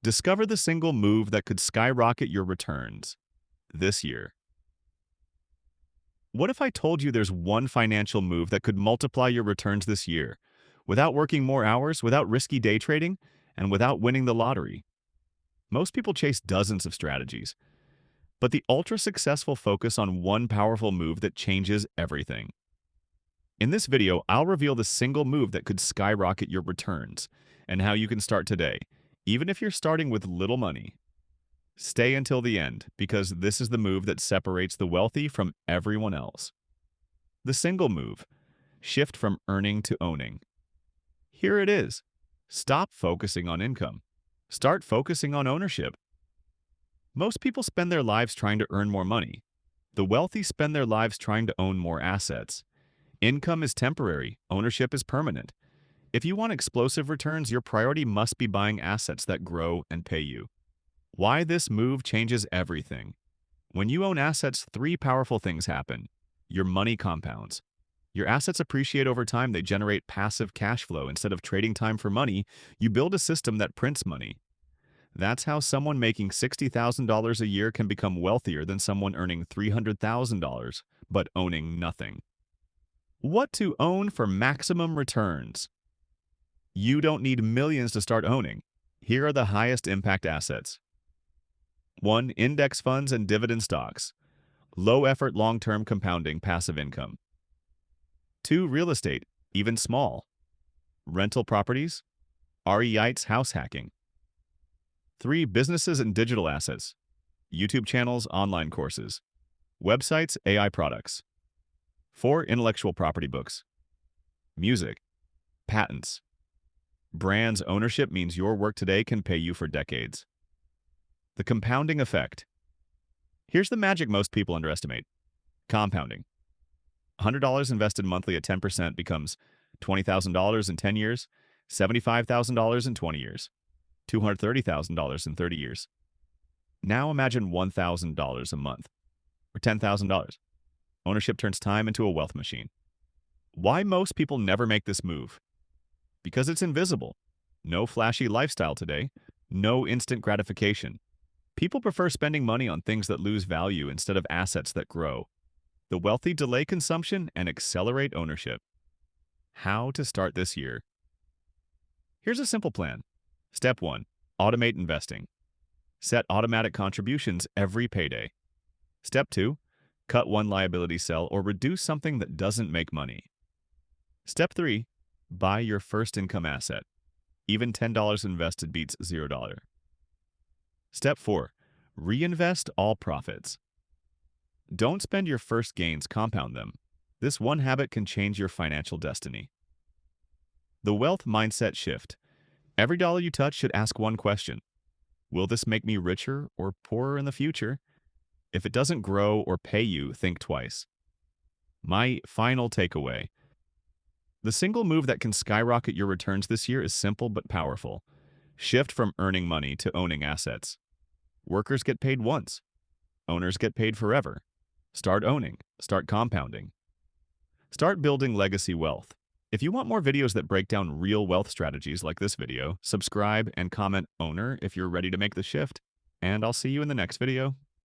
Discover the single move that could skyrocket your returns this year. What if I told you there's one financial move that could multiply your returns this year without working more hours, without risky day trading, and without winning the lottery? Most people chase dozens of strategies, but the ultra-successful focus on one powerful move that changes everything. In this video, I'll reveal the single move that could skyrocket your returns and how you can start today, even if you're starting with little money. Stay until the end, because this is the move that separates the wealthy from everyone else. The single move: shift from earning to owning. Here it is. Stop focusing on income. Start focusing on ownership. Most people spend their lives trying to earn more money. The wealthy spend their lives trying to own more assets. Income is temporary. Ownership is permanent. If you want explosive returns, your priority must be buying assets that grow and pay you. Why this move changes everything. When you own assets, three powerful things happen. Your money compounds. Your assets appreciate over time. They generate passive cash flow. Instead of trading time for money, you build a system that prints money. That's how someone making $60,000 a year can become wealthier than someone earning $300,000 but owning nothing. What to own for maximum returns? You don't need millions to start owning. Here are the highest impact assets. 1. Index funds and dividend stocks. Low effort, long-term compounding passive income. 2. Real estate, even small. Rental properties. REITs, house hacking. 3. Businesses and digital assets. YouTube channels, online courses. Websites, AI products. 4. Intellectual property books. Music. Patents. Brands ownership means your work today can pay you for decades. The compounding effect. Here's the magic most people underestimate. Compounding. $100 invested monthly at 10% becomes $20,000 in 10 years, $75,000 in 20 years, $230,000 in 30 years. Now imagine $1,000 a month, or $10,000. Ownership turns time into a wealth machine. Why most people never make this move? Because it's invisible. No flashy lifestyle today, no instant gratification. People prefer spending money on things that lose value instead of assets that grow. The wealthy delay consumption and accelerate ownership. How to start this year? Here's a simple plan. Step 1. Automate investing. Set automatic contributions every payday. Step 2. Cut one liability cell or reduce something that doesn't make money. Step 3. Buy your first income asset. Even $10 invested beats $0. Step 4. Reinvest all profits. Don't spend your first gains, compound them. This one habit can change your financial destiny. The wealth mindset shift. Every dollar you touch should ask one question. Will this make me richer or poorer in the future? If it doesn't grow or pay you, think twice. My final takeaway. The single move that can skyrocket your returns this year is simple but powerful. Shift from earning money to owning assets. Workers get paid once. Owners get paid forever. Start owning. Start compounding. Start building legacy wealth. If you want more videos that break down real wealth strategies like this video, subscribe and comment owner if you're ready to make the shift. And I'll see you in the next video.